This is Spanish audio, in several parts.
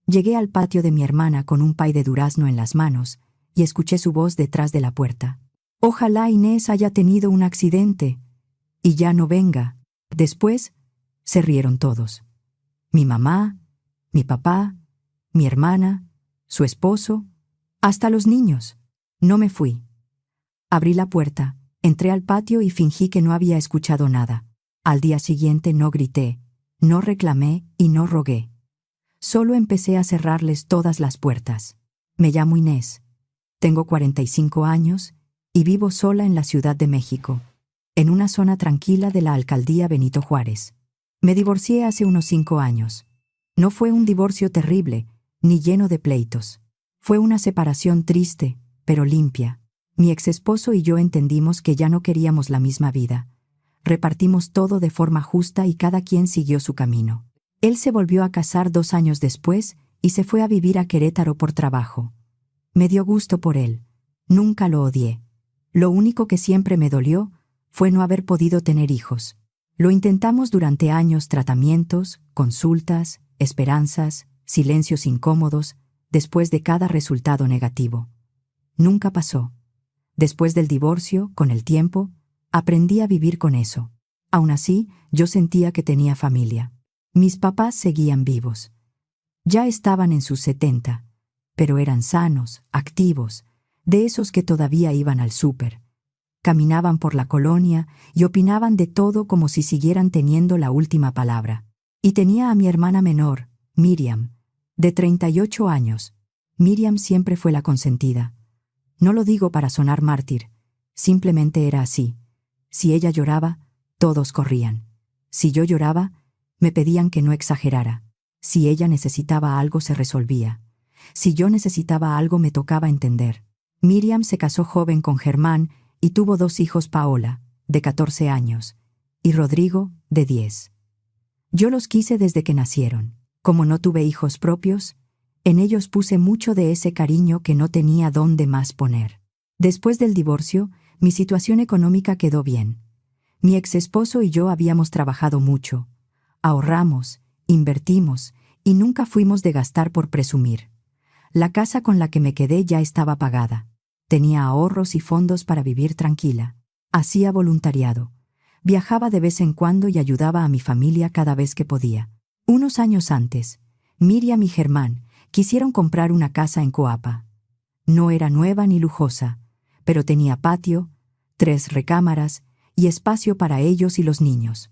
Llegué al patio de mi hermana con un pay de durazno en las manos y escuché su voz detrás de la puerta. Ojalá Inés haya tenido un accidente y ya no venga. Después se rieron todos. Mi mamá, mi papá, mi hermana, su esposo, hasta los niños. No me fui. Abrí la puerta, entré al patio y fingí que no había escuchado nada. Al día siguiente no grité, no reclamé y no rogué. Solo empecé a cerrarles todas las puertas. Me llamo Inés. Tengo 45 años y vivo sola en la Ciudad de México, en una zona tranquila de la alcaldía Benito Juárez. Me divorcié hace unos 5 años. No fue un divorcio terrible, ni lleno de pleitos. Fue una separación triste, pero limpia. Mi exesposo y yo entendimos que ya no queríamos la misma vida. Repartimos todo de forma justa y cada quien siguió su camino. Él se volvió a casar 2 años después y se fue a vivir a Querétaro por trabajo. Me dio gusto por él. Nunca lo odié. Lo único que siempre me dolió fue no haber podido tener hijos. Lo intentamos durante años, tratamientos, consultas, esperanzas, silencios incómodos, después de cada resultado negativo. Nunca pasó. Después del divorcio, con el tiempo, aprendí a vivir con eso. Aún así, yo sentía que tenía familia. Mis papás seguían vivos. Ya estaban en sus 70, pero eran sanos, activos, de esos que todavía iban al súper. Caminaban por la colonia y opinaban de todo como si siguieran teniendo la última palabra. Y tenía a mi hermana menor, Miriam, de 38 años. Miriam siempre fue la consentida. No lo digo para sonar mártir, simplemente era así. Si ella lloraba, todos corrían. Si yo lloraba, me pedían que no exagerara. Si ella necesitaba algo, se resolvía. Si yo necesitaba algo, me tocaba entender. Miriam se casó joven con Germán y tuvo 2 hijos, Paola, de 14 años, y Rodrigo, de 10. Yo los quise desde que nacieron. Como no tuve hijos propios, en ellos puse mucho de ese cariño que no tenía dónde más poner. Después del divorcio, mi situación económica quedó bien. Mi exesposo y yo habíamos trabajado mucho. Ahorramos, invertimos y nunca fuimos de gastar por presumir. La casa con la que me quedé ya estaba pagada. Tenía ahorros y fondos para vivir tranquila. Hacía voluntariado. Viajaba de vez en cuando y ayudaba a mi familia cada vez que podía. Unos años antes, Miriam y Germán quisieron comprar una casa en Coapa. No era nueva ni lujosa, pero tenía patio, 3 recámaras y espacio para ellos y los niños.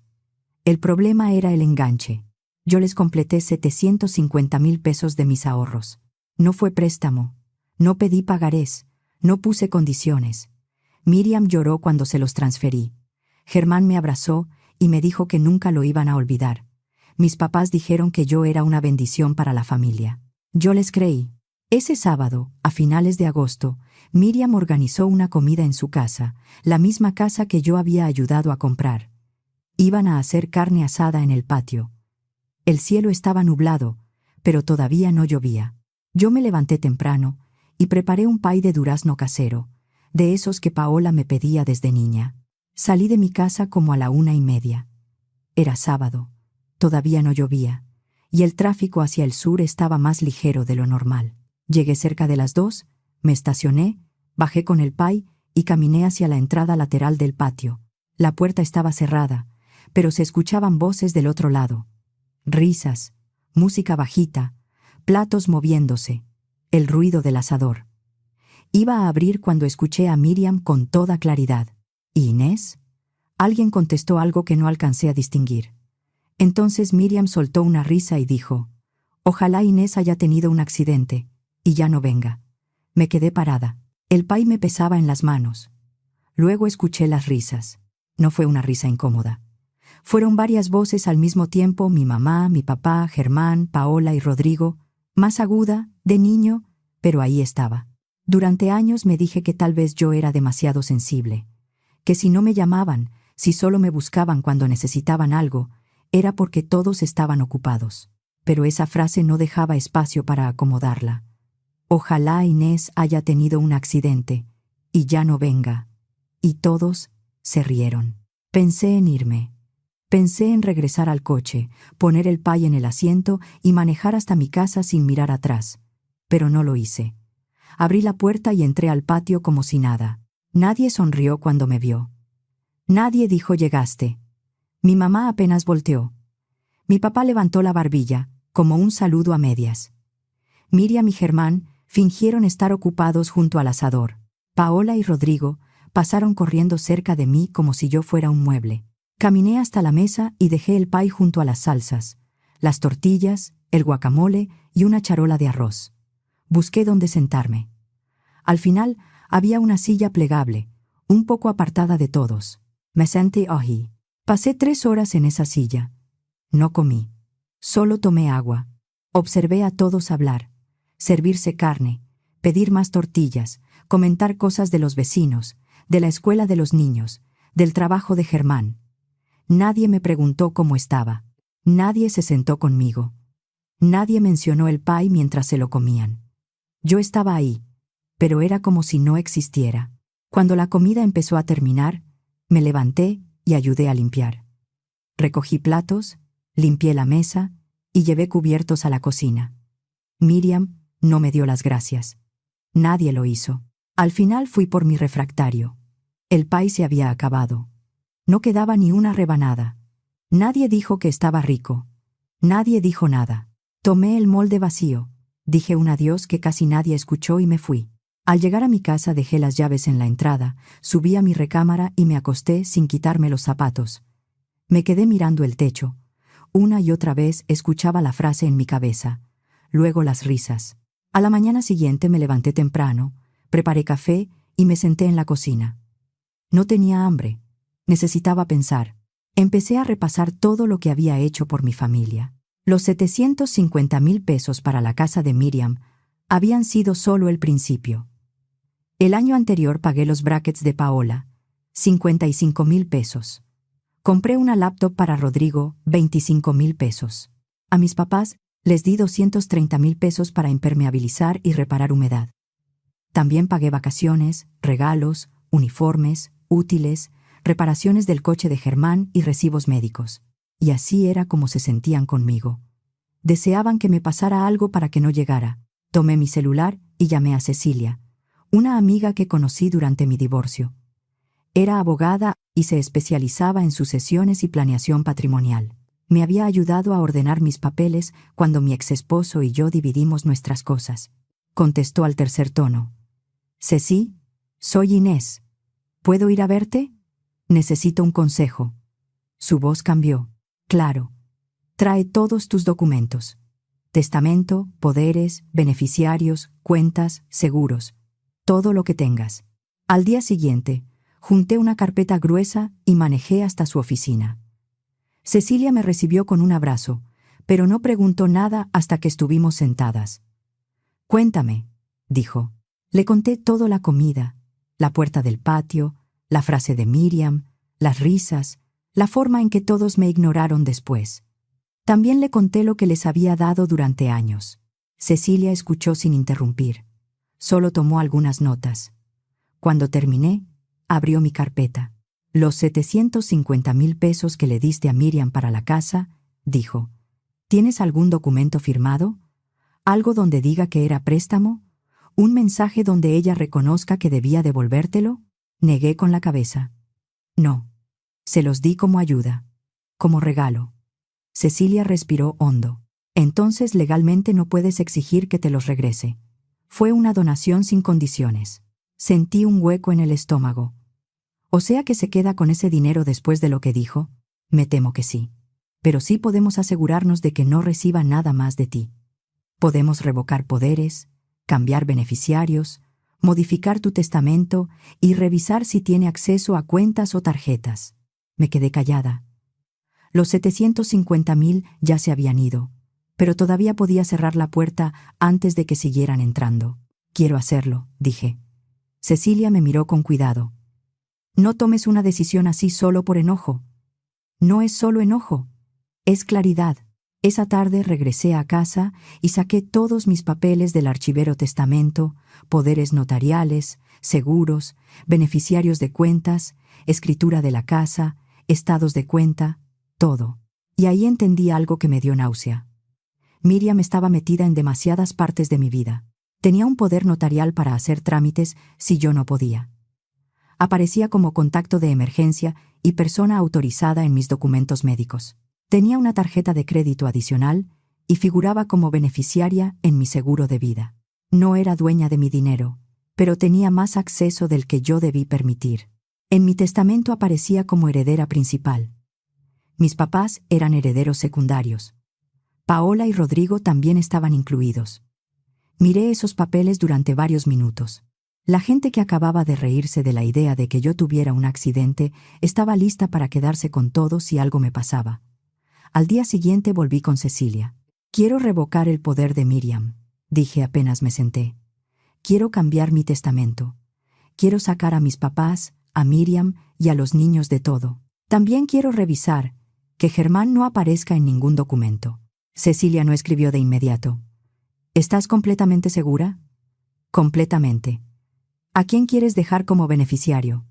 El problema era el enganche. Yo les completé 750,000 pesos de mis ahorros. No fue préstamo, no pedí pagarés, no puse condiciones. Miriam lloró cuando se los transferí. Germán me abrazó y me dijo que nunca lo iban a olvidar. Mis papás dijeron que yo era una bendición para la familia. Yo les creí. Ese sábado, a finales de agosto, Miriam organizó una comida en su casa, la misma casa que yo había ayudado a comprar. Iban a hacer carne asada en el patio. El cielo estaba nublado, pero todavía no llovía. Yo me levanté temprano y preparé un pay de durazno casero, de esos que Paola me pedía desde niña. Salí de mi casa como a la 1:30. Era sábado, todavía no llovía, y el tráfico hacia el sur estaba más ligero de lo normal. Llegué cerca de las 2, me estacioné, bajé con el pay y caminé hacia la entrada lateral del patio. La puerta estaba cerrada, pero se escuchaban voces del otro lado. Risas, música bajita, platos moviéndose, el ruido del asador. Iba a abrir cuando escuché a Miriam con toda claridad. ¿Y Inés? Alguien contestó algo que no alcancé a distinguir. Entonces Miriam soltó una risa y dijo: «Ojalá Inés haya tenido un accidente y ya no venga». Me quedé parada. El pay me pesaba en las manos. Luego escuché las risas. No fue una risa incómoda. Fueron varias voces al mismo tiempo: mi mamá, mi papá, Germán, Paola y Rodrigo, más aguda, de niño, pero ahí estaba. Durante años me dije que tal vez yo era demasiado sensible, que si no me llamaban, si solo me buscaban cuando necesitaban algo, era porque todos estaban ocupados. Pero esa frase no dejaba espacio para acomodarla. Ojalá Inés haya tenido un accidente y ya no venga. Y todos se rieron. Pensé en irme. Pensé en regresar al coche, poner el pay en el asiento y manejar hasta mi casa sin mirar atrás. Pero no lo hice. Abrí la puerta y entré al patio como si nada. Nadie sonrió cuando me vio. Nadie dijo llegaste. Mi mamá apenas volteó. Mi papá levantó la barbilla, como un saludo a medias. Miriam y Germán fingieron estar ocupados junto al asador. Paola y Rodrigo pasaron corriendo cerca de mí como si yo fuera un mueble. Caminé hasta la mesa y dejé el pay junto a las salsas, las tortillas, el guacamole y una charola de arroz. Busqué dónde sentarme. Al final había una silla plegable, un poco apartada de todos. Me senté allí. Pasé 3 horas en esa silla. No comí. Solo tomé agua. Observé a todos hablar, servirse carne, pedir más tortillas, comentar cosas de los vecinos, de la escuela de los niños, del trabajo de Germán. Nadie me preguntó cómo estaba. Nadie se sentó conmigo. Nadie mencionó el pay mientras se lo comían. Yo estaba ahí, pero era como si no existiera. Cuando la comida empezó a terminar, me levanté y ayudé a limpiar. Recogí platos, limpié la mesa y llevé cubiertos a la cocina. Miriam no me dio las gracias. Nadie lo hizo. Al final fui por mi refractario. El pay se había acabado. No quedaba ni una rebanada. Nadie dijo que estaba rico. Nadie dijo nada. Tomé el molde vacío, dije un adiós que casi nadie escuchó y me fui. Al llegar a mi casa dejé las llaves en la entrada, subí a mi recámara y me acosté sin quitarme los zapatos. Me quedé mirando el techo. Una y otra vez escuchaba la frase en mi cabeza, luego las risas. A la mañana siguiente me levanté temprano, preparé café y me senté en la cocina. No tenía hambre. Necesitaba pensar. Empecé a repasar todo lo que había hecho por mi familia. Los 750,000 pesos para la casa de Miriam habían sido solo el principio. El año anterior pagué los brackets de Paola, 55,000 pesos. Compré una laptop para Rodrigo, 25,000 pesos. A mis papás les di 230,000 pesos para impermeabilizar y reparar humedad. También pagué vacaciones, regalos, uniformes, útiles, reparaciones del coche de Germán y recibos médicos. Y así era como se sentían conmigo. Deseaban que me pasara algo para que no llegara. Tomé mi celular y llamé a Cecilia, una amiga que conocí durante mi divorcio. Era abogada y se especializaba en sucesiones y planeación patrimonial. Me había ayudado a ordenar mis papeles cuando mi exesposo y yo dividimos nuestras cosas. Contestó al tercer tono. «Ceci, soy Inés. ¿Puedo ir a verte? Necesito un consejo». Su voz cambió. «Claro. Trae todos tus documentos. Testamento, poderes, beneficiarios, cuentas, seguros. Todo lo que tengas». Al día siguiente, junté una carpeta gruesa y manejé hasta su oficina. Cecilia me recibió con un abrazo, pero no preguntó nada hasta que estuvimos sentadas. «Cuéntame», dijo. Le conté toda la comida, la puerta del patio, la frase de Miriam, las risas, la forma en que todos me ignoraron después. También le conté lo que les había dado durante años. Cecilia escuchó sin interrumpir. Solo tomó algunas notas. Cuando terminé, abrió mi carpeta. «Los 750,000 pesos que le diste a Miriam para la casa», dijo. «¿Tienes algún documento firmado? ¿Algo donde diga que era préstamo? ¿Un mensaje donde ella reconozca que debía devolvértelo?» Negué con la cabeza. «No. Se los di como ayuda, como regalo». Cecilia respiró hondo. «Entonces legalmente no puedes exigir que te los regrese. Fue una donación sin condiciones». Sentí un hueco en el estómago. «¿O sea que se queda con ese dinero después de lo que dijo?» «Me temo que sí. Pero sí podemos asegurarnos de que no reciba nada más de ti. Podemos revocar poderes, cambiar beneficiarios, modificar tu testamento y revisar si tiene acceso a cuentas o tarjetas». Me quedé callada. Los 750,000 ya se habían ido, pero todavía podía cerrar la puerta antes de que siguieran entrando. «Quiero hacerlo», dije. Cecilia me miró con cuidado. «No tomes una decisión así solo por enojo. No es solo enojo, es claridad». Esa tarde regresé a casa y saqué todos mis papeles del archivero testamento, poderes notariales, seguros, beneficiarios de cuentas, escritura de la casa, estados de cuenta, todo. Y ahí entendí algo que me dio náusea. Miriam estaba metida en demasiadas partes de mi vida. Tenía un poder notarial para hacer trámites si yo no podía. Aparecía como contacto de emergencia y persona autorizada en mis documentos médicos. Tenía una tarjeta de crédito adicional y figuraba como beneficiaria en mi seguro de vida. No era dueña de mi dinero, pero tenía más acceso del que yo debí permitir. En mi testamento aparecía como heredera principal. Mis papás eran herederos secundarios. Paola y Rodrigo también estaban incluidos. Miré esos papeles durante varios minutos. La gente que acababa de reírse de la idea de que yo tuviera un accidente estaba lista para quedarse con todo si algo me pasaba. Al día siguiente volví con Cecilia. Quiero revocar el poder de Miriam, dije apenas me senté. Quiero cambiar mi testamento. Quiero sacar a mis papás, a Miriam y a los niños de todo. También quiero revisar que Germán no aparezca en ningún documento. Cecilia no escribió de inmediato. ¿Estás completamente segura? Completamente. ¿A quién quieres dejar como beneficiario?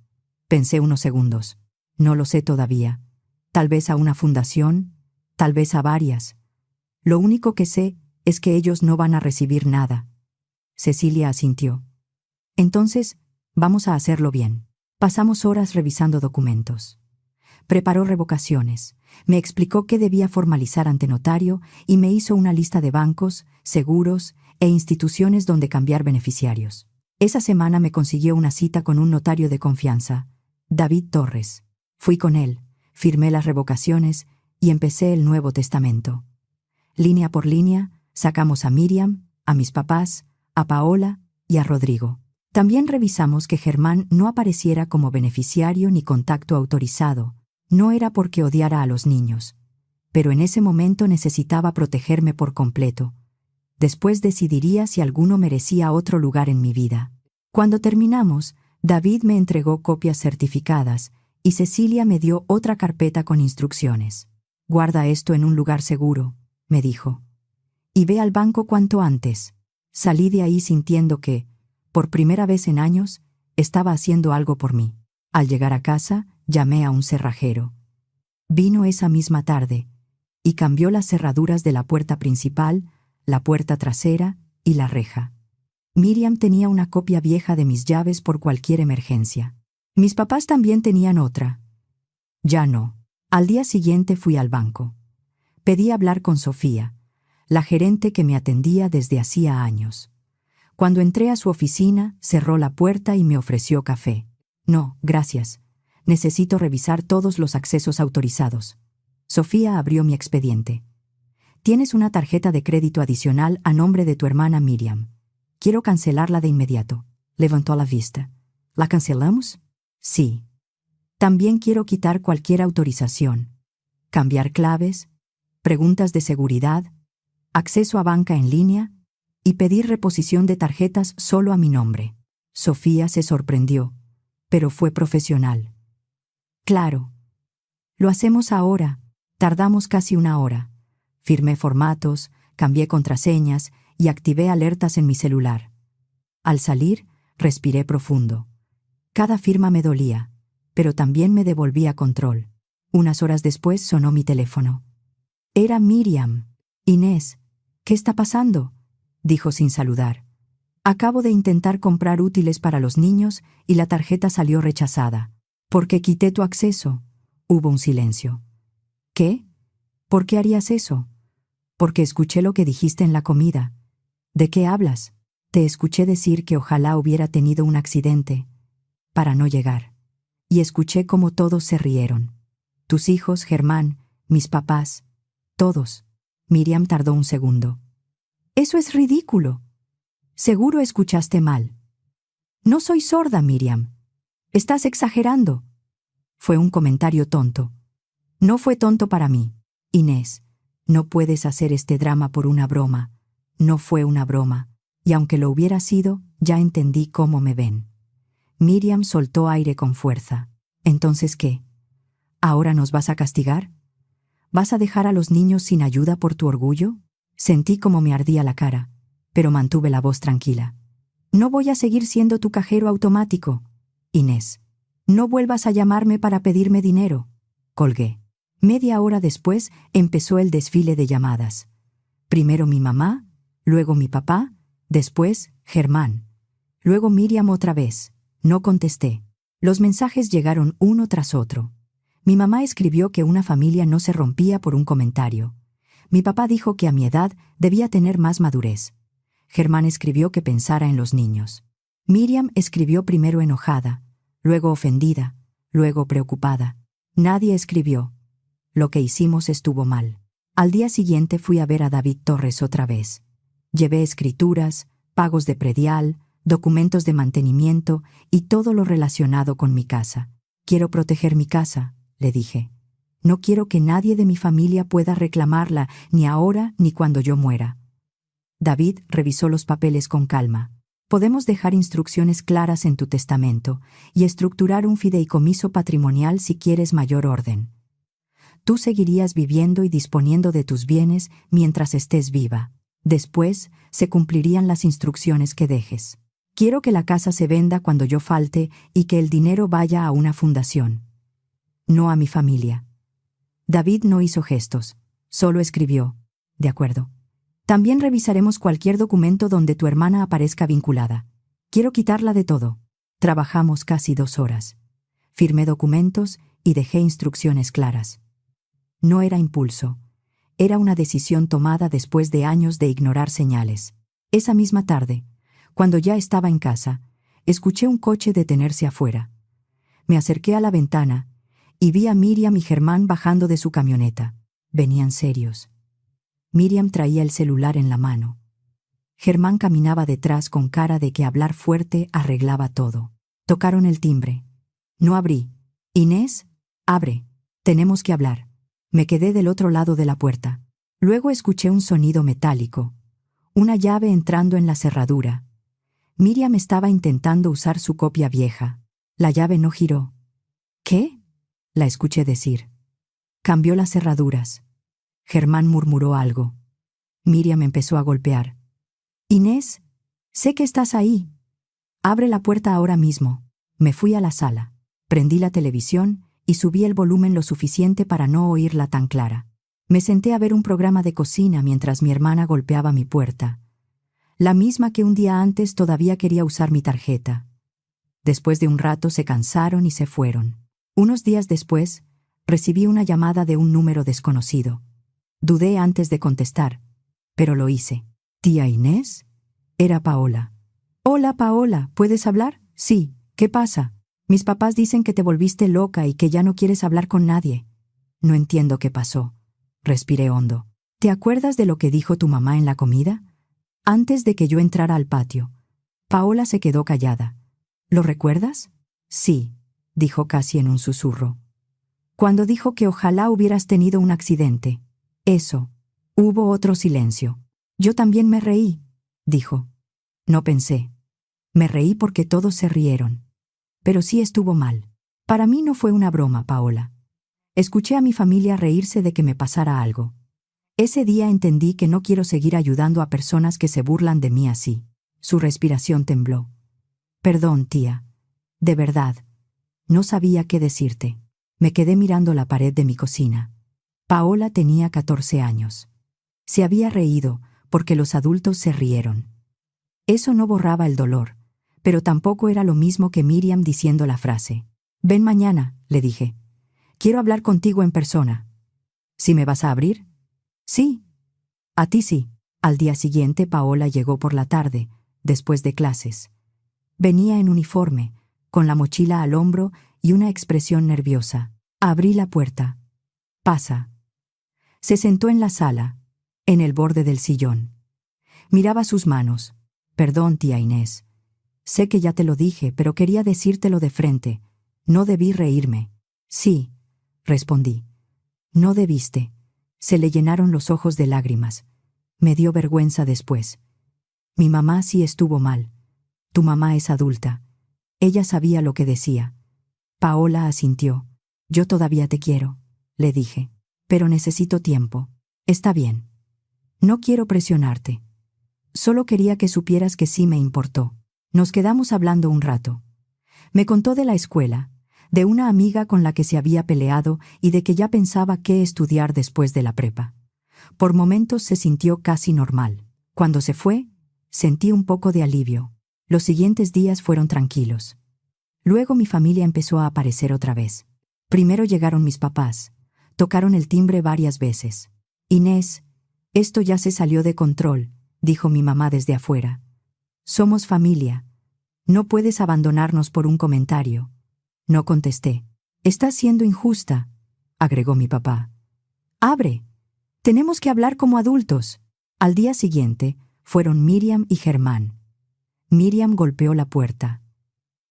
Pensé unos segundos. No lo sé todavía. Tal vez a una fundación, tal vez a varias. Lo único que sé es que ellos no van a recibir nada. Cecilia asintió. Entonces, vamos a hacerlo bien. Pasamos horas revisando documentos. Preparó revocaciones, me explicó qué debía formalizar ante notario y me hizo una lista de bancos, seguros e instituciones donde cambiar beneficiarios. Esa semana me consiguió una cita con un notario de confianza, David Torres. Fui con él, firmé las revocaciones y empecé el Nuevo Testamento. Línea por línea, sacamos a Miriam, a mis papás, a Paola y a Rodrigo. También revisamos que Germán no apareciera como beneficiario ni contacto autorizado. No era porque odiara a los niños, pero en ese momento necesitaba protegerme por completo. Después decidiría si alguno merecía otro lugar en mi vida. Cuando terminamos, David me entregó copias certificadas y Cecilia me dio otra carpeta con instrucciones. Guarda esto en un lugar seguro, me dijo. Y ve al banco cuanto antes. Salí de ahí sintiendo que, por primera vez en años, estaba haciendo algo por mí. Al llegar a casa, llamé a un cerrajero. Vino esa misma tarde y cambió las cerraduras de la puerta principal, la puerta trasera y la reja. Miriam tenía una copia vieja de mis llaves por cualquier emergencia. Mis papás también tenían otra. Ya no. Al día siguiente fui al banco. Pedí hablar con Sofía, la gerente que me atendía desde hacía años. Cuando entré a su oficina, cerró la puerta y me ofreció café. No, gracias. Necesito revisar todos los accesos autorizados. Sofía abrió mi expediente. Tienes una tarjeta de crédito adicional a nombre de tu hermana Miriam. Quiero cancelarla de inmediato. Levantó la vista. ¿La cancelamos? Sí. También quiero quitar cualquier autorización. Cambiar claves, preguntas de seguridad, acceso a banca en línea y pedir reposición de tarjetas solo a mi nombre. Sofía se sorprendió, pero fue profesional. Claro. Lo hacemos ahora. Tardamos casi una hora. Firmé formatos, cambié contraseñas y activé alertas en mi celular. Al salir, respiré profundo. Cada firma me dolía, pero también me devolvía control. Unas horas después sonó mi teléfono. Era Miriam. Inés, ¿qué está pasando?, dijo sin saludar. Acabo de intentar comprar útiles para los niños y la tarjeta salió rechazada. ¿Por qué quité tu acceso? Hubo un silencio. ¿Qué? ¿Por qué harías eso? Porque escuché lo que dijiste en la comida. ¿De qué hablas? Te escuché decir que ojalá hubiera tenido un accidente para no llegar. Y escuché cómo todos se rieron. Tus hijos, Germán, mis papás, todos. Miriam tardó un segundo. Eso es ridículo. Seguro escuchaste mal. No soy sorda, Miriam. Estás exagerando. Fue un comentario tonto. No fue tonto para mí. Inés, no puedes hacer este drama por una broma. No fue una broma. Y aunque lo hubiera sido, ya entendí cómo me ven. Miriam soltó aire con fuerza. ¿Entonces qué? ¿Ahora nos vas a castigar? ¿Vas a dejar a los niños sin ayuda por tu orgullo? Sentí como me ardía la cara, pero mantuve la voz tranquila. No voy a seguir siendo tu cajero automático. Inés, no vuelvas a llamarme para pedirme dinero. Colgué. Media hora después empezó el desfile de llamadas. Primero mi mamá, luego mi papá, después Germán. Luego Miriam otra vez. No contesté. Los mensajes llegaron uno tras otro. Mi mamá escribió que una familia no se rompía por un comentario. Mi papá dijo que a mi edad debía tener más madurez. Germán escribió que pensara en los niños. Miriam escribió primero enojada, luego ofendida, luego preocupada. Nadie escribió. Lo que hicimos estuvo mal. Al día siguiente fui a ver a David Torres otra vez. Llevé escrituras, pagos de predial, documentos de mantenimiento y todo lo relacionado con mi casa. Quiero proteger mi casa, le dije. No quiero que nadie de mi familia pueda reclamarla, ni ahora ni cuando yo muera. David revisó los papeles con calma. Podemos dejar instrucciones claras en tu testamento y estructurar un fideicomiso patrimonial si quieres mayor orden. Tú seguirías viviendo y disponiendo de tus bienes mientras estés viva. Después se cumplirían las instrucciones que dejes. Quiero que la casa se venda cuando yo falte y que el dinero vaya a una fundación. No a mi familia. David no hizo gestos, solo escribió. De acuerdo. También revisaremos cualquier documento donde tu hermana aparezca vinculada. Quiero quitarla de todo. Trabajamos casi 2 horas. Firmé documentos y dejé instrucciones claras. No era impulso. Era una decisión tomada después de años de ignorar señales. Esa misma tarde, cuando ya estaba en casa, escuché un coche detenerse afuera. Me acerqué a la ventana y vi a Miriam y Germán bajando de su camioneta. Venían serios. Miriam traía el celular en la mano. Germán caminaba detrás con cara de que hablar fuerte arreglaba todo. Tocaron el timbre. No abrí. Inés, abre. Tenemos que hablar. Me quedé del otro lado de la puerta. Luego escuché un sonido metálico. Una llave entrando en la cerradura. Miriam estaba intentando usar su copia vieja. La llave no giró. ¿Qué? La escuché decir. Cambió las cerraduras. Germán murmuró algo. Miriam empezó a golpear. Inés, sé que estás ahí. Abre la puerta ahora mismo. Me fui a la sala. Prendí la televisión y subí el volumen lo suficiente para no oírla tan clara. Me senté a ver un programa de cocina mientras mi hermana golpeaba mi puerta. La misma que un día antes todavía quería usar mi tarjeta. Después de un rato se cansaron y se fueron. Unos días después, recibí una llamada de un número desconocido. Dudé antes de contestar, pero lo hice. ¿Tía Inés? Era Paola. Hola, Paola, ¿puedes hablar? Sí, ¿qué pasa? Mis papás dicen que te volviste loca y que ya no quieres hablar con nadie. No entiendo qué pasó. Respiré hondo. ¿Te acuerdas de lo que dijo tu mamá en la comida? Antes de que yo entrara al patio. Paola se quedó callada. ¿Lo recuerdas? Sí, dijo casi en un susurro. Cuando dijo que ojalá hubieras tenido un accidente. Eso. Hubo otro silencio. Yo también me reí, dijo. No pensé. Me reí porque todos se rieron. Pero sí estuvo mal. Para mí no fue una broma, Paola. Escuché a mi familia reírse de que me pasara algo. Ese día entendí que no quiero seguir ayudando a personas que se burlan de mí así. Su respiración tembló. Perdón, tía. De verdad. No sabía qué decirte. Me quedé mirando la pared de mi cocina. Paola tenía 14 años. Se había reído porque los adultos se rieron. Eso no borraba el dolor, pero tampoco era lo mismo que Miriam diciendo la frase. Ven mañana, le dije. Quiero hablar contigo en persona. ¿Sí me vas a abrir? Sí. A ti sí. Al día siguiente Paola llegó por la tarde, después de clases. Venía en uniforme, con la mochila al hombro y una expresión nerviosa. Abrí la puerta. Pasa. Se sentó en la sala, en el borde del sillón. Miraba sus manos. Perdón, tía Inés. Sé que ya te lo dije, pero quería decírtelo de frente. No debí reírme. Sí, respondí. No debiste. Se le llenaron los ojos de lágrimas. Me dio vergüenza después. Mi mamá sí estuvo mal. Tu mamá es adulta. Ella sabía lo que decía. Paola asintió. Yo todavía te quiero, le dije. Pero necesito tiempo. Está bien. No quiero presionarte. Solo quería que supieras que sí me importó. Nos quedamos hablando un rato. Me contó de la escuela, de una amiga con la que se había peleado y de que ya pensaba qué estudiar después de la prepa. Por momentos se sintió casi normal. Cuando se fue, sentí un poco de alivio. Los siguientes días fueron tranquilos. Luego mi familia empezó a aparecer otra vez. Primero llegaron mis papás. Tocaron el timbre varias veces. «Inés, esto ya se salió de control», dijo mi mamá desde afuera. «Somos familia. No puedes abandonarnos por un comentario». No contesté. «Estás siendo injusta», agregó mi papá. «Abre. Tenemos que hablar como adultos». Al día siguiente, fueron Miriam y Germán. Miriam golpeó la puerta.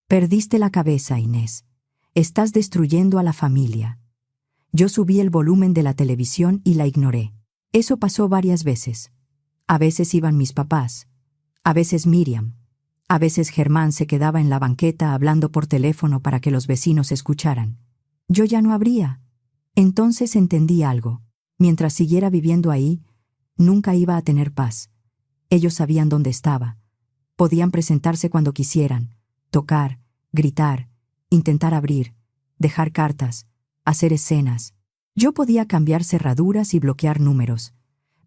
«Perdiste la cabeza, Inés. Estás destruyendo a la familia». Yo subí el volumen de la televisión y la ignoré. Eso pasó varias veces. A veces iban mis papás. A veces Miriam. A veces Germán se quedaba en la banqueta hablando por teléfono para que los vecinos escucharan. Yo ya no abría. Entonces entendí algo. Mientras siguiera viviendo ahí, nunca iba a tener paz. Ellos sabían dónde estaba. Podían presentarse cuando quisieran, tocar, gritar, intentar abrir, dejar cartas, hacer escenas. Yo podía cambiar cerraduras y bloquear números,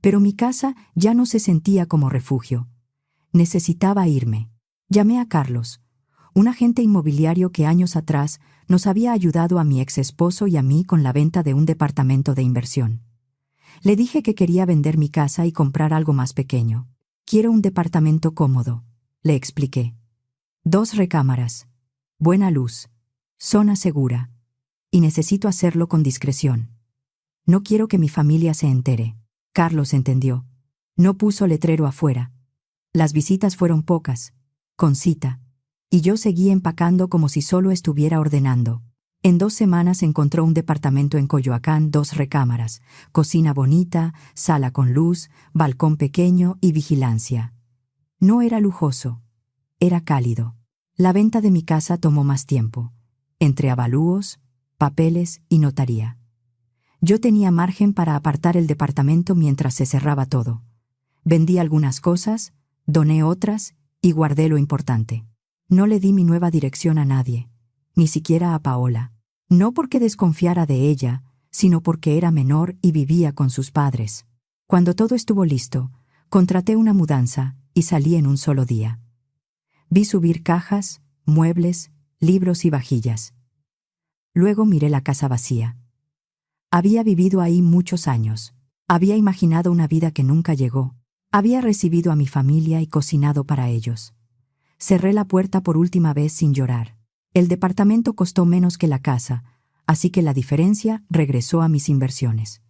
pero mi casa ya no se sentía como refugio. Necesitaba irme. Llamé a Carlos, un agente inmobiliario que años atrás nos había ayudado a mi ex esposo y a mí con la venta de un departamento de inversión. Le dije que quería vender mi casa y comprar algo más pequeño. «Quiero un departamento cómodo», le expliqué. 2 recámaras, buena luz, zona segura. Y necesito hacerlo con discreción. No quiero que mi familia se entere. Carlos entendió. No puso letrero afuera. Las visitas fueron pocas, con cita, y yo seguí empacando como si solo estuviera ordenando. En 2 semanas encontró un departamento en Coyoacán, 2 recámaras, cocina bonita, sala con luz, balcón pequeño y vigilancia. No era lujoso, era cálido. La venta de mi casa tomó más tiempo, entre avalúos, papeles y notaría. Yo tenía margen para apartar el departamento mientras se cerraba todo. Vendí algunas cosas, doné otras y guardé lo importante. No le di mi nueva dirección a nadie, ni siquiera a Paola. No porque desconfiara de ella, sino porque era menor y vivía con sus padres. Cuando todo estuvo listo, contraté una mudanza y salí en un solo día. Vi subir cajas, muebles, libros y vajillas. Luego miré la casa vacía. Había vivido ahí muchos años. Había imaginado una vida que nunca llegó. Había recibido a mi familia y cocinado para ellos. Cerré la puerta por última vez sin llorar. El departamento costó menos que la casa, así que la diferencia regresó a mis inversiones.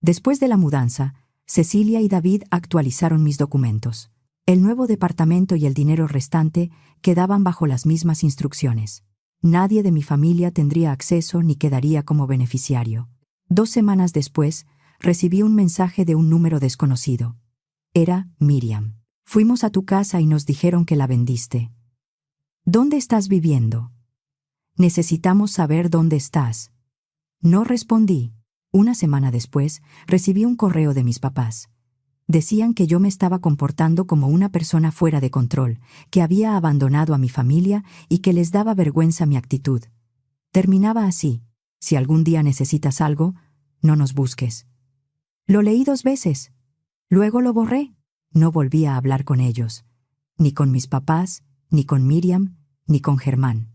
Después de la mudanza, Cecilia y David actualizaron mis documentos. El nuevo departamento y el dinero restante quedaban bajo las mismas instrucciones. Nadie de mi familia tendría acceso ni quedaría como beneficiario. 2 semanas después, recibí un mensaje de un número desconocido. Era Miriam. «Fuimos a tu casa y nos dijeron que la vendiste. ¿Dónde estás viviendo? Necesitamos saber dónde estás». No respondí. Una semana después, recibí un correo de mis papás. Decían que yo me estaba comportando como una persona fuera de control, que había abandonado a mi familia y que les daba vergüenza mi actitud. Terminaba así: «Si algún día necesitas algo, no nos busques». Lo leí 2 veces. Luego lo borré. No volví a hablar con ellos, ni con mis papás, ni con Miriam, ni con Germán.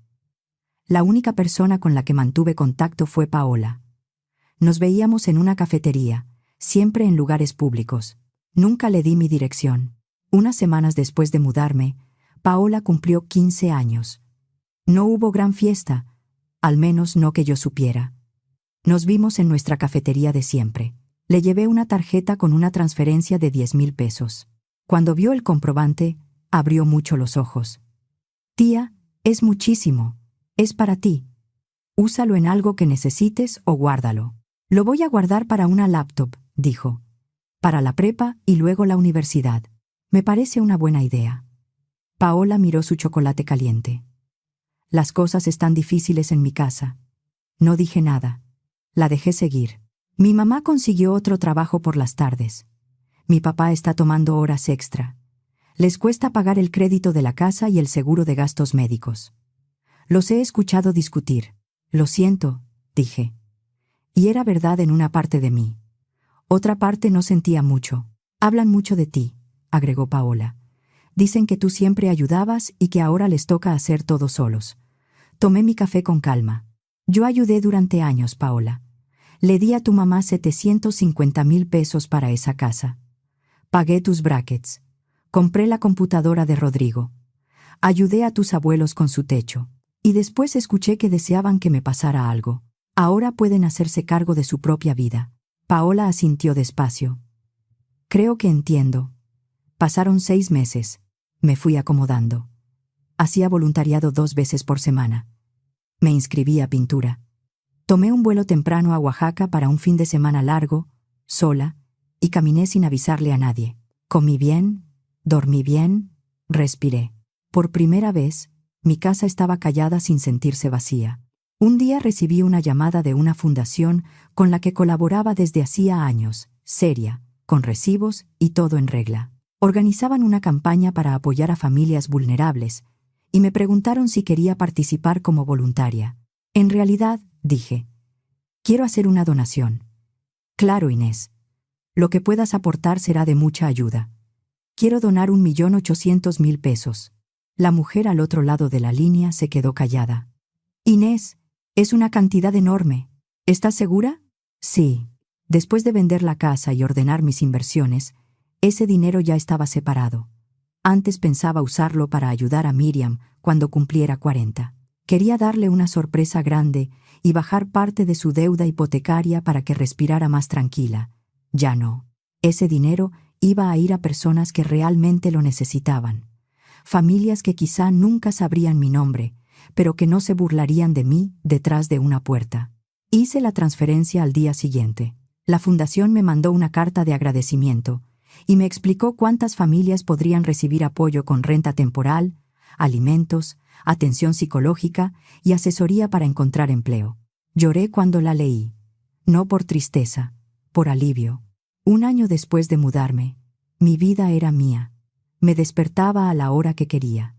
La única persona con la que mantuve contacto fue Paola. Nos veíamos en una cafetería, siempre en lugares públicos. Nunca le di mi dirección. Unas semanas después de mudarme, Paola cumplió 15 años. No hubo gran fiesta, al menos no que yo supiera. Nos vimos en nuestra cafetería de siempre. Le llevé una tarjeta con una transferencia de 10,000 pesos. Cuando vio el comprobante, abrió mucho los ojos. «Tía, es muchísimo. Es para ti. Úsalo en algo que necesites o guárdalo». «Lo voy a guardar para una laptop», dijo. «Para la prepa y luego la universidad. Me parece una buena idea». Paola miró su chocolate caliente. «Las cosas están difíciles en mi casa». No dije nada. La dejé seguir. Mi mamá consiguió otro trabajo por las tardes. Mi papá está tomando horas extra. Les cuesta pagar el crédito de la casa y el seguro de gastos médicos. Los he escuchado discutir. Lo siento, dije. Y era verdad en una parte de mí. Otra parte no sentía mucho. Hablan mucho de ti, agregó Paola. Dicen que tú siempre ayudabas y que ahora les toca hacer todo solos. Tomé mi café con calma. Yo ayudé durante años, Paola. Le di a tu mamá 750,000 pesos para esa casa. Pagué tus brackets. Compré la computadora de Rodrigo. Ayudé a tus abuelos con su techo. Y después escuché que deseaban que me pasara algo. Ahora pueden hacerse cargo de su propia vida. Paola asintió despacio. Creo que entiendo. Pasaron 6 meses. Me fui acomodando. Hacía voluntariado 2 veces por semana. Me inscribí a pintura. Tomé un vuelo temprano a Oaxaca para un fin de semana largo, sola, y caminé sin avisarle a nadie. Comí bien, dormí bien, respiré. Por primera vez, mi casa estaba callada sin sentirse vacía. Un día recibí una llamada de una fundación con la que colaboraba desde hacía años, seria, con recibos y todo en regla. Organizaban una campaña para apoyar a familias vulnerables, y me preguntaron si quería participar como voluntaria. En realidad, dije, quiero hacer una donación. Claro, Inés. Lo que puedas aportar será de mucha ayuda. Quiero donar 1,800,000 pesos. La mujer al otro lado de la línea se quedó callada. Inés, es una cantidad enorme. ¿Estás segura? Sí. Después de vender la casa y ordenar mis inversiones, ese dinero ya estaba separado. Antes pensaba usarlo para ayudar a Miriam cuando cumpliera 40. Quería darle una sorpresa grande y bajar parte de su deuda hipotecaria para que respirara más tranquila. Ya no. Ese dinero iba a ir a personas que realmente lo necesitaban. Familias que quizá nunca sabrían mi nombre, pero que no se burlarían de mí detrás de una puerta. Hice la transferencia al día siguiente. La fundación me mandó una carta de agradecimiento y me explicó cuántas familias podrían recibir apoyo con renta temporal, alimentos, atención psicológica y asesoría para encontrar empleo. Lloré cuando la leí. No por tristeza, por alivio. 1 año después de mudarme, mi vida era mía. Me despertaba a la hora que quería.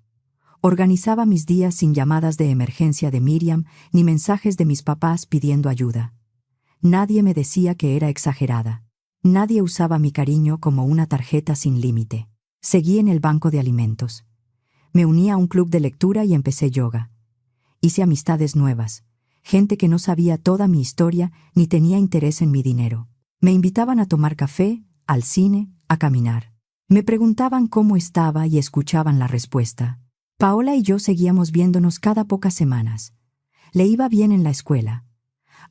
Organizaba mis días sin llamadas de emergencia de Miriam ni mensajes de mis papás pidiendo ayuda. Nadie me decía que era exagerada. Nadie usaba mi cariño como una tarjeta sin límite. Seguí en el banco de alimentos. Me uní a un club de lectura y empecé yoga. Hice amistades nuevas, gente que no sabía toda mi historia ni tenía interés en mi dinero. Me invitaban a tomar café, al cine, a caminar. Me preguntaban cómo estaba y escuchaban la respuesta. Paola y yo seguíamos viéndonos cada pocas semanas. Le iba bien en la escuela.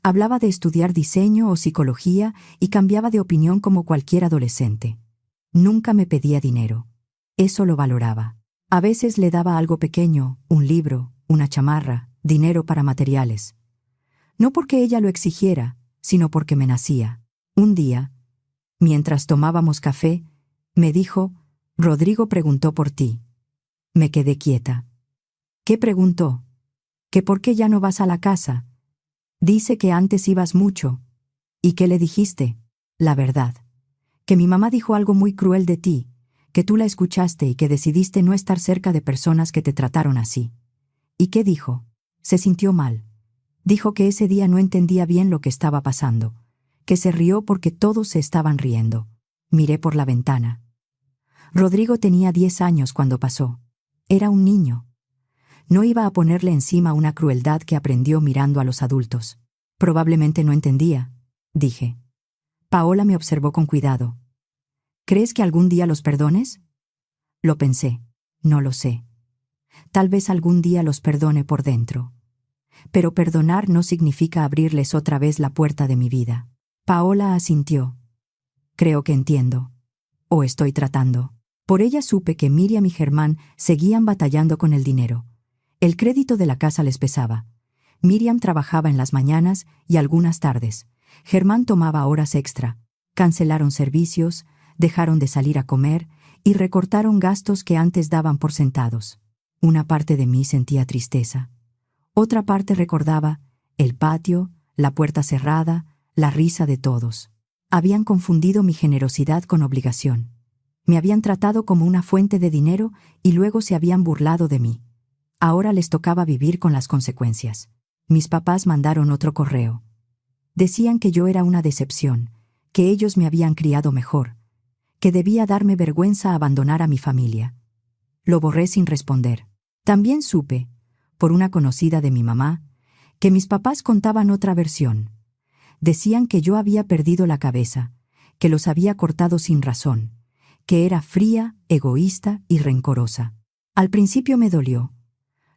Hablaba de estudiar diseño o psicología y cambiaba de opinión como cualquier adolescente. Nunca me pedía dinero. Eso lo valoraba. A veces le daba algo pequeño, un libro, una chamarra, dinero para materiales. No porque ella lo exigiera, sino porque me nacía. Un día, mientras tomábamos café, me dijo, Rodrigo preguntó por ti. Me quedé quieta. ¿Qué preguntó? ¿Que por qué ya no vas a la casa? Dice que antes ibas mucho. ¿Y qué le dijiste? La verdad. Que mi mamá dijo algo muy cruel de ti, que tú la escuchaste y que decidiste no estar cerca de personas que te trataron así. ¿Y qué dijo? Se sintió mal. Dijo que ese día no entendía bien lo que estaba pasando, que se rió porque todos se estaban riendo. Miré por la ventana. Rodrigo tenía 10 años cuando pasó. Era un niño. No iba a ponerle encima una crueldad que aprendió mirando a los adultos. Probablemente no entendía, dije. Paola me observó con cuidado. ¿Crees que algún día los perdones? Lo pensé. No lo sé. Tal vez algún día los perdone por dentro. Pero perdonar no significa abrirles otra vez la puerta de mi vida. Paola asintió. Creo que entiendo. O estoy tratando. Por ella supe que Miriam y Germán seguían batallando con el dinero. El crédito de la casa les pesaba. Miriam trabajaba en las mañanas y algunas tardes. Germán tomaba horas extra. Cancelaron servicios, dejaron de salir a comer y recortaron gastos que antes daban por sentados. Una parte de mí sentía tristeza. Otra parte recordaba el patio, la puerta cerrada, la risa de todos. Habían confundido mi generosidad con obligación. Me habían tratado como una fuente de dinero y luego se habían burlado de mí. Ahora les tocaba vivir con las consecuencias. Mis papás mandaron otro correo. Decían que yo era una decepción, que ellos me habían criado mejor, que debía darme vergüenza abandonar a mi familia. Lo borré sin responder. También supe, por una conocida de mi mamá, que mis papás contaban otra versión. Decían que yo había perdido la cabeza, que los había cortado sin razón, que era fría, egoísta y rencorosa. Al principio me dolió.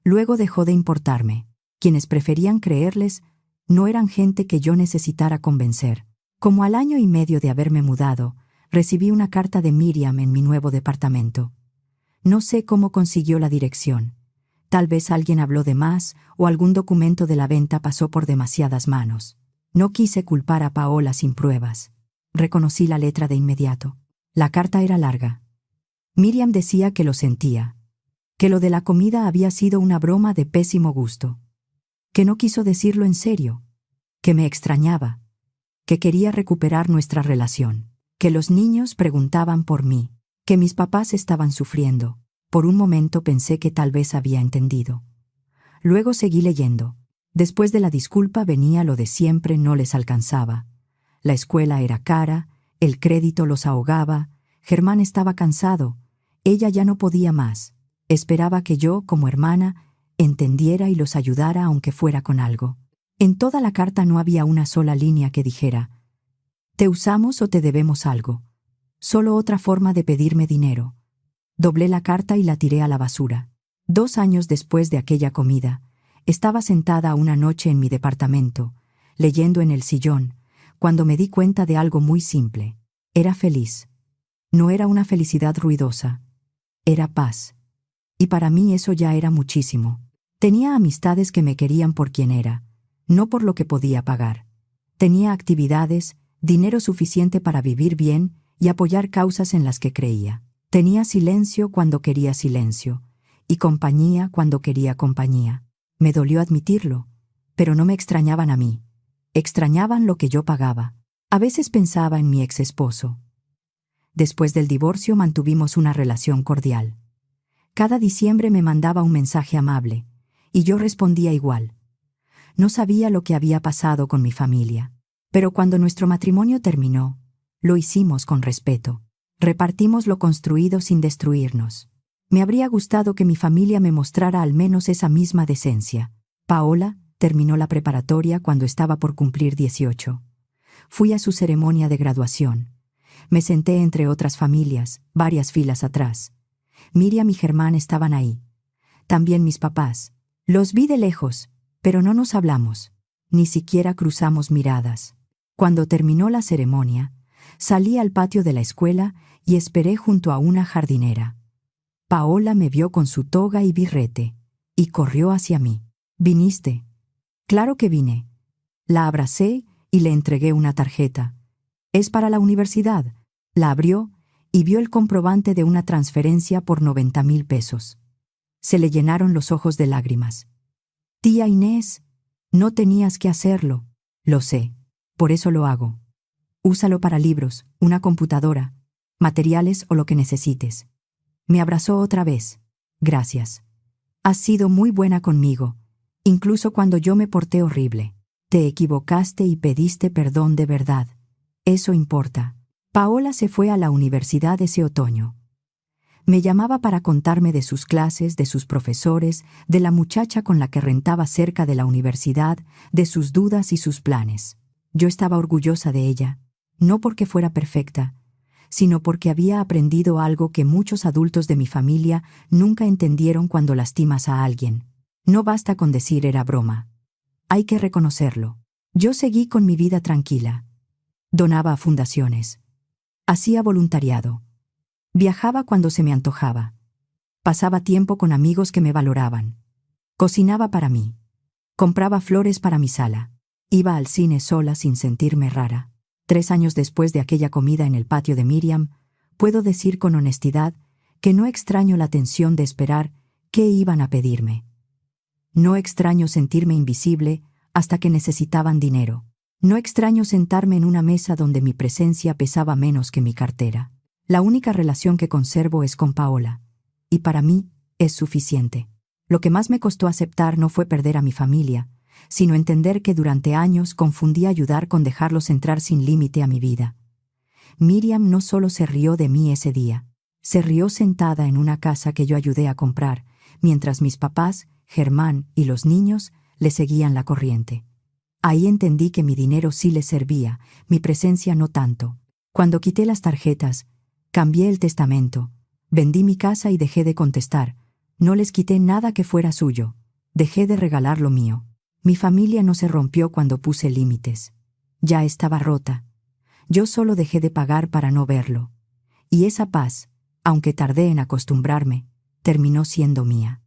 Luego dejó de importarme. Quienes preferían creerles no eran gente que yo necesitara convencer. Como al año y medio de haberme mudado, recibí una carta de Miriam en mi nuevo departamento. No sé cómo consiguió la dirección. Tal vez alguien habló de más o algún documento de la venta pasó por demasiadas manos. No quise culpar a Paola sin pruebas. Reconocí la letra de inmediato. La carta era larga. Miriam decía que lo sentía, que lo de la comida había sido una broma de pésimo gusto, que no quiso decirlo en serio, que me extrañaba, que quería recuperar nuestra relación, que los niños preguntaban por mí, que mis papás estaban sufriendo. Por un momento pensé que tal vez había entendido. Luego seguí leyendo. Después de la disculpa venía lo de siempre: no les alcanzaba. La escuela era cara, el crédito los ahogaba, Germán estaba cansado, ella ya no podía más. Esperaba que yo, como hermana, entendiera y los ayudara aunque fuera con algo. En toda la carta no había una sola línea que dijera: «Te usamos o te debemos algo». Solo otra forma de pedirme dinero. Doblé la carta y la tiré a la basura. 2 años después de aquella comida, estaba sentada una noche en mi departamento, leyendo en el sillón, cuando me di cuenta de algo muy simple. Era feliz. No era una felicidad ruidosa. Era paz. Y para mí eso ya era muchísimo. Tenía amistades que me querían por quien era, no por lo que podía pagar. Tenía actividades, dinero suficiente para vivir bien y apoyar causas en las que creía. Tenía silencio cuando quería silencio, y compañía cuando quería compañía. Me dolió admitirlo, pero no me extrañaban a mí. Extrañaban lo que yo pagaba. A veces pensaba en mi ex esposo. Después del divorcio mantuvimos una relación cordial. Cada diciembre me mandaba un mensaje amable, y yo respondía igual. No sabía lo que había pasado con mi familia, pero cuando nuestro matrimonio terminó, lo hicimos con respeto. Repartimos lo construido sin destruirnos. Me habría gustado que mi familia me mostrara al menos esa misma decencia. Paola terminó la preparatoria cuando estaba por cumplir 18. Fui a su ceremonia de graduación. Me senté entre otras familias, varias filas atrás. Miriam y Germán estaban ahí. También mis papás. Los vi de lejos, pero no nos hablamos. Ni siquiera cruzamos miradas. Cuando terminó la ceremonia, salí al patio de la escuela y esperé junto a una jardinera. Paola me vio con su toga y birrete, y corrió hacia mí. «¿Viniste?» «Claro que vine». La abracé y le entregué una tarjeta. «Es para la universidad». La abrió y vio el comprobante de una transferencia por 90,000 pesos. Se le llenaron los ojos de lágrimas. «Tía Inés, no tenías que hacerlo». «Lo sé, por eso lo hago. Úsalo para libros, una computadora, materiales o lo que necesites». Me abrazó otra vez. «Gracias. Has sido muy buena conmigo, incluso cuando yo me porté horrible. Te equivocaste y pediste perdón de verdad. Eso importa». Paola se fue a la universidad ese otoño. Me llamaba para contarme de sus clases, de sus profesores, de la muchacha con la que rentaba cerca de la universidad, de sus dudas y sus planes. Yo estaba orgullosa de ella, no porque fuera perfecta, sino porque había aprendido algo que muchos adultos de mi familia nunca entendieron cuando lastimas a alguien. No basta con decir era broma. Hay que reconocerlo. Yo seguí con mi vida tranquila. Donaba a fundaciones. Hacía voluntariado. Viajaba cuando se me antojaba. Pasaba tiempo con amigos que me valoraban. Cocinaba para mí. Compraba flores para mi sala. Iba al cine sola sin sentirme rara. 3 años después de aquella comida en el patio de Miriam, puedo decir con honestidad que no extraño la tensión de esperar qué iban a pedirme. No extraño sentirme invisible hasta que necesitaban dinero. No extraño sentarme en una mesa donde mi presencia pesaba menos que mi cartera. La única relación que conservo es con Paola, y para mí es suficiente. Lo que más me costó aceptar no fue perder a mi familia, sino entender que durante años confundí ayudar con dejarlos entrar sin límite a mi vida. Miriam no solo se rió de mí ese día, se rió sentada en una casa que yo ayudé a comprar, mientras mis papás, Germán y los niños le seguían la corriente. Ahí entendí que mi dinero sí les servía, mi presencia no tanto. Cuando quité las tarjetas, cambié el testamento, vendí mi casa y dejé de contestar. No les quité nada que fuera suyo. Dejé de regalar lo mío. Mi familia no se rompió cuando puse límites. Ya estaba rota. Yo solo dejé de pagar para no verlo. Y esa paz, aunque tardé en acostumbrarme, terminó siendo mía.